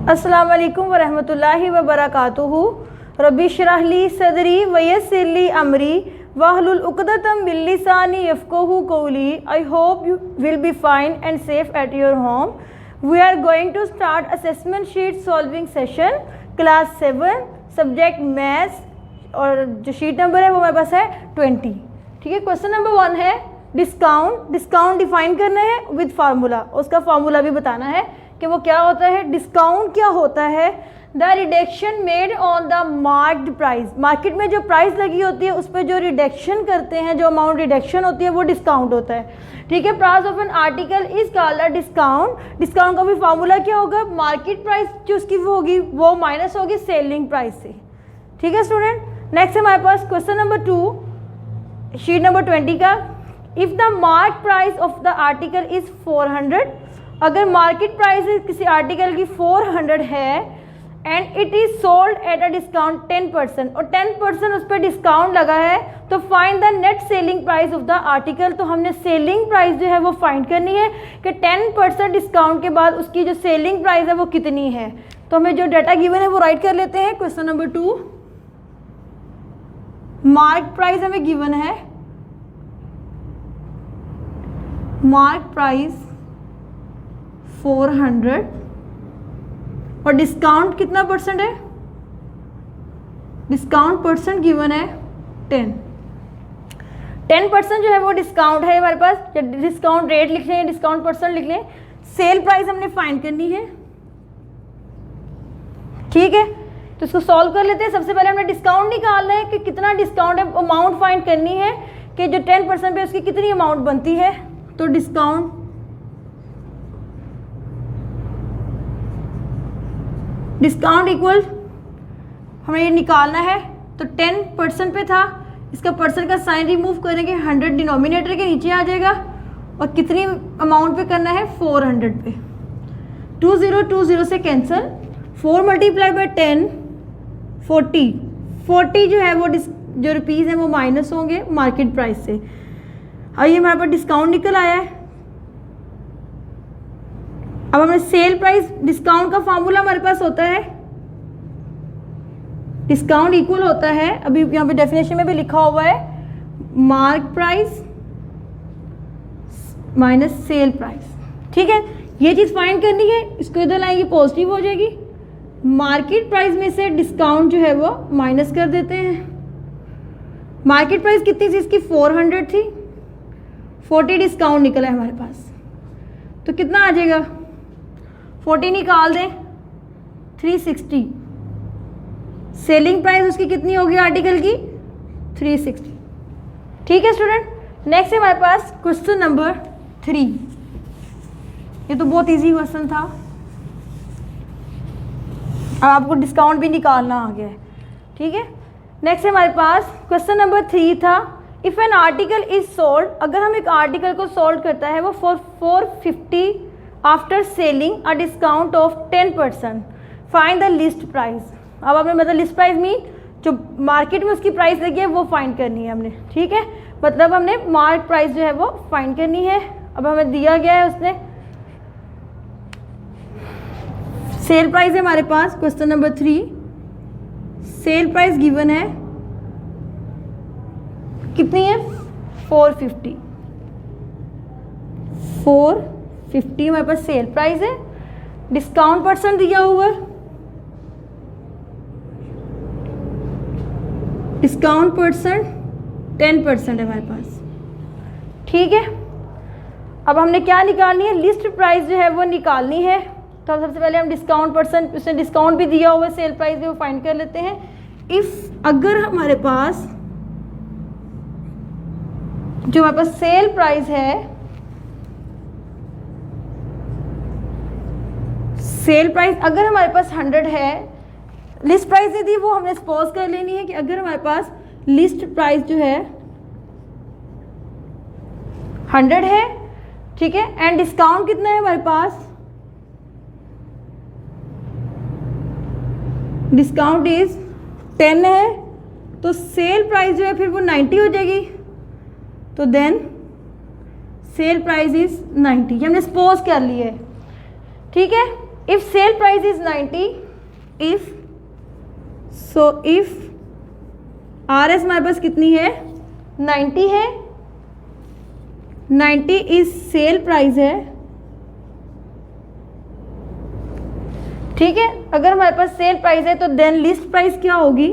अस्सलाम वालेकुम वरहमतुल्लाहि वबरकातुहू। रब्बि इश्रह ली सदरी वयस्सिर ली अमरी वहलुल उक़दतम मिन लिसानी यफ़क़हू क़ौली। I hope you will be fine and safe at your home. We are going to start assessment sheet solving session class 7 subject maths, और जो शीट नंबर है वो मेरे पास है 20। ठीक है, क्वेश्चन नंबर 1 है डिस्काउंट। डिस्काउंट डिफाइन करना है विद फार्मूला, उसका फार्मूला भी बताना है कि वो क्या होता है। डिस्काउंट क्या होता है? The reduction made on the marked price. Market में जो प्राइस लगी होती है उस पर जो रिडक्शन करते हैं, जो अमाउंट रिडक्शन होती है वो डिस्काउंट होता है। ठीक है, price of an article is called a discount. Discount का भी फार्मूला क्या होगा? मार्केट प्राइस जो उसकी वो होगी वो माइनस होगी सेलिंग प्राइस से। ठीक है स्टूडेंट, नेक्स्ट है हमारे पास क्वेश्चन नंबर 2 शीट नंबर 20 का। If the mark price of the article is 400, अगर मार्केट प्राइस किसी आर्टिकल की 400 है and it is sold at a discount 10% और 10% उस पर डिस्काउंट लगा है, तो find the net selling price of the article. तो हमने सेलिंग प्राइस जो है वो फाइंड करनी है कि 10% डिस्काउंट के बाद उसकी जो सेलिंग प्राइस है वो कितनी है। तो हमें जो डाटा गिवन है वो राइट कर लेते हैं। क्वेश्चन नंबर 2, मार्क प्राइस हमें गिवन है, मार्क प्राइस 400 और डिस्काउंट कितना परसेंट है? डिस्काउंट परसेंट गिवन है 10% जो है वो डिस्काउंट है हमारे पास। डिस्काउंट रेट लिख लें, डिस्काउंट परसेंट लिख लें। सेल प्राइस हमने फाइंड करनी है। ठीक है, तो इसको सॉल्व कर लेते हैं। सबसे पहले हमने डिस्काउंट निकालना है कि कितना डिस्काउंट है, अमाउंट फाइंड करनी है कि जो 10% पे उसकी कितनी अमाउंट बनती है। तो डिस्काउंट इक्वल हमें ये निकालना है। तो 10% पे था, इसका परसेंट का साइन रिमूव करेंगे, 100 डिनोमिनेटर के नीचे आ जाएगा और कितनी अमाउंट पे करना है? 400 पे। 20 से कैंसिल, 4 मल्टीप्लाई बाई 10 40 जो है वो जो रुपीज़ हैं वो माइनस होंगे मार्केट प्राइस से। अब ये हमारे पास डिस्काउंट निकल आया है। अब हमें सेल प्राइस, डिस्काउंट का फार्मूला हमारे पास होता है, डिस्काउंट इक्वल होता है, अभी यहाँ पे डेफिनेशन में भी लिखा हुआ है, mark price minus sale price. ठीक है, ये चीज़ फाइंड करनी है। इसको इधर लाएंगे पॉजिटिव हो जाएगी। मार्केट प्राइस में से डिस्काउंट जो है वो माइनस कर देते हैं। मार्केट प्राइस कितनी थी इसकी? 400 थी, 40 डिस्काउंट निकला है हमारे पास, तो कितना आ जाएगा? 40 निकाल दें, 360। सेलिंग प्राइस उसकी कितनी होगी आर्टिकल की? 360। ठीक है स्टूडेंट, नेक्स्ट है हमारे पास क्वेश्चन नंबर 3। ये तो बहुत इजी क्वेश्चन था। अब आपको डिस्काउंट भी निकालना आ गया है। ठीक है, नेक्स्ट है हमारे पास क्वेश्चन नंबर 3 था, if an article is sold, अगर हम एक आर्टिकल को सोल्ड करता है वो 450 after selling a discount of 10%, find the list price. अब आपने मतलब लिस्ट प्राइस मीन जो मार्केट में उसकी प्राइस लगी है वो फाइंड करनी है हमने। ठीक है, मतलब हमने मार्क प्राइस जो है वो फाइंड करनी है। अब हमें दिया गया है उसने सेल प्राइस है हमारे पास, question number 3 sale price given है, कितनी है? 450 हमारे पास सेल प्राइस है। डिस्काउंट परसेंट दिया हुआ है, डिस्काउंट परसेंट 10% है हमारे पास। ठीक है, अब हमने क्या निकालनी है? लिस्ट प्राइस जो है वो निकालनी है। तो सबसे पहले हम डिस्काउंट परसेंट, उसने डिस्काउंट भी दिया हुआ है, सेल प्राइस भी वो फाइंड कर लेते हैं। अगर हमारे पास जो हमारे पास सेल प्राइस है, सेल प्राइस अगर हमारे पास 100 है, लिस्ट प्राइस नहीं थी वो हमने सपोज कर लेनी है कि अगर हमारे पास लिस्ट प्राइस जो है 100 है, ठीक है, एंड डिस्काउंट कितना है हमारे पास? डिस्काउंट इज 10 है, तो सेल प्राइस जो है फिर वो 90 हो जाएगी। तो देन सेल प्राइस इज 90, ये हमने सपोज कर लिया है। ठीक है, if sale price is 90, if RS हमारे पास कितनी है 90 है, 90 इज सेल प्राइस है, ठीक है। अगर हमारे पास सेल प्राइस है तो देन लिस्ट प्राइस क्या होगी,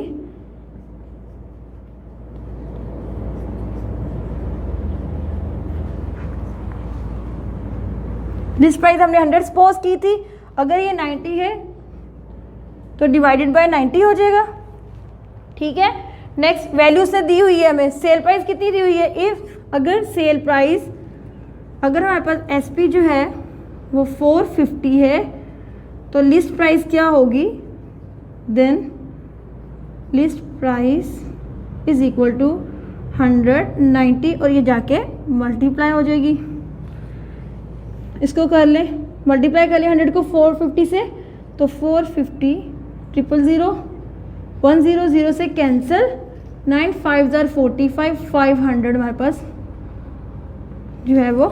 लिस्ट प्राइस हमने 100 सपोज की थी, अगर ये 90 है तो डिवाइडेड बाय 90 हो जाएगा, ठीक है। नेक्स्ट वैल्यू से दी हुई है हमें, सेल प्राइस कितनी दी हुई है, इफ अगर सेल प्राइस, अगर हमारे पास SP जो है वो 450 है तो लिस्ट प्राइस क्या होगी, then list price is equal to 190 और ये जाके मल्टीप्लाई हो जाएगी। इसको कर लें, मल्टीप्लाई कर लें 100 को 450 से, तो 450 000 100 से कैंसिल, 9 5 45, 500 हमारे पास जो है वो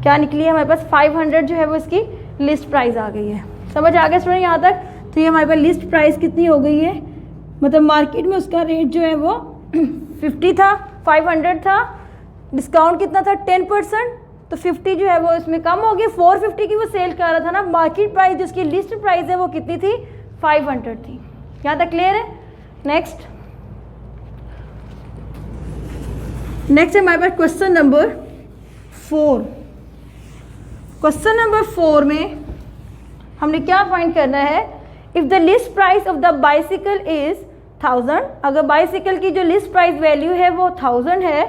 क्या निकली है, हमारे पास 500 जो है वो इसकी लिस्ट प्राइस आ गई है। समझ आ गया स्टूडेंट यहाँ तक। तो ये हमारे पास लिस्ट प्राइस कितनी हो गई है, मतलब मार्केट में उसका रेट जो है वो 50 था, 500 था, डिस्काउंट कितना था 10%, तो 50 जो है वो इसमें कम हो गया, 450 की वो सेल कर रहा था ना, मार्केट प्राइस जिसकी लिस्ट प्राइस है वो कितनी थी 500 थी। यहाँ तक क्लियर है। नेक्स्ट है हमारे पास क्वेश्चन नंबर 4। क्वेश्चन नंबर 4 में हमने क्या फाइंड करना है, if the list price of the bicycle is 1000, अगर बाइसिकल की जो लिस्ट प्राइस वैल्यू है वो 1000 है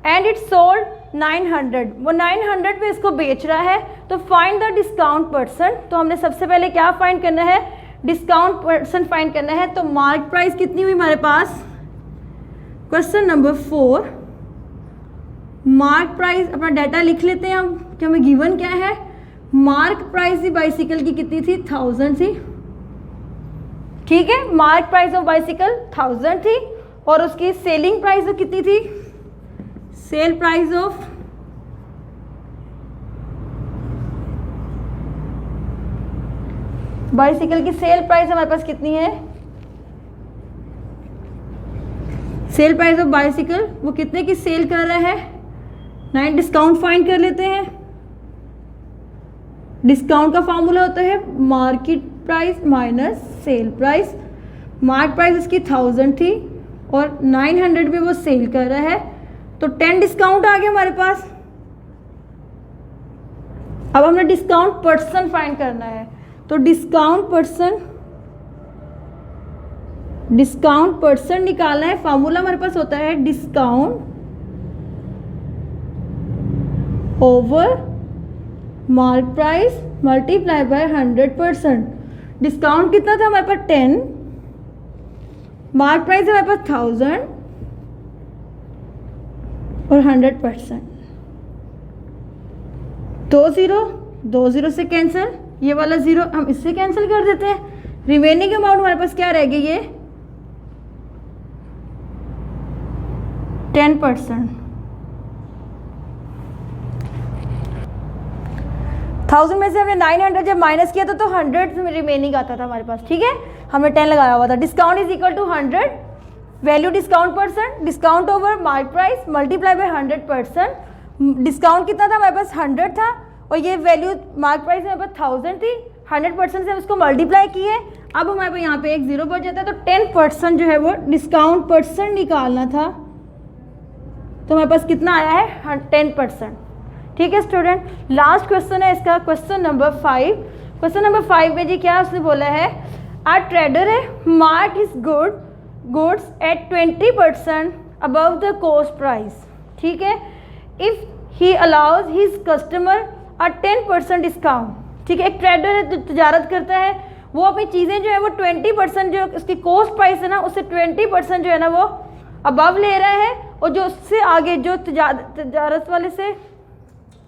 एंड इट सोल्ड 900, वो 900 पे इसको बेच रहा है, तो फाइंड द डिस्काउंट परसेंट। तो हमने सबसे पहले क्या फाइंड करना है, डिस्काउंट परसेंट फाइंड करना है। तो मार्क प्राइस कितनी हुई हमारे पास, क्वेश्चन नंबर 4, मार्क प्राइस, अपना डाटा लिख लेते हैं हम कि हमें गिवन क्या है। मार्क प्राइस ही बाइसिकल की कितनी थी 1000 थी, ठीक है। मार्क प्राइस ऑफ बाइसिकल 1000 थी और उसकी सेलिंग प्राइस कितनी थी, सेल प्राइस ऑफ बाइसिकल की सेल प्राइस हमारे पास कितनी है, सेल प्राइस ऑफ बाइसिकल वो कितने की सेल कर रहा है 9। डिस्काउंट फाइंड कर लेते हैं। डिस्काउंट का फॉर्मूला होता है market price minus sale price. Mark price उसकी 1000 थी और 900 पे वो सेल कर रहा है, तो 10 डिस्काउंट आ गया हमारे पास। अब हमने डिस्काउंट परसेंट फाइंड करना है, तो डिस्काउंट परसेंट निकालना है। फॉर्मूला हमारे पास होता है discount over mark price multiply by 100%। Discount कितना था हमारे पास 10, मार्क प्राइस है हमारे पास 1000 और 100%। 2 0 से कैंसिल, ये वाला 0 हम इससे कैंसिल कर देते हैं। रिमेनिंग अमाउंट हमारे पास क्या रह गई, ये 10%। 1000 में से हमने 900 जब माइनस किया था तो 100 में रिमेनिंग आता था हमारे पास, ठीक है। हमने 10 लगाया हुआ था। Discount is equal to 100, value discount percent, discount over mark price multiply by 100%। Discount कितना था हमारे पास 100 था और ये वैल्यू मार्क प्राइस हमारे पास 1000 थी, 100% से हम उसको मल्टीप्लाई किए। अब हमारे पास यहाँ पे एक 0 बच जाता है, तो 10% जो है वो डिस्काउंट परसेंट निकालना था, तो हमारे पास कितना आया है 10%, ठीक है स्टूडेंट। लास्ट क्वेश्चन है इसका, क्वेश्चन नंबर 5। क्वेश्चन नंबर 5 में जी क्या उसने बोला है, आ ट्रेडर है mark his goods at 20% above the cost price, ठीक है। If he allows his customer a 10% discount, ठीक है। एक ट्रेडर है जो तजारत करता है, वो अपनी चीज़ें जो है वो 20% जो उसकी कॉस्ट प्राइस है ना उससे 20% जो है ना वो अबव ले रहा है, और जो उससे आगे जो तजारत वाले से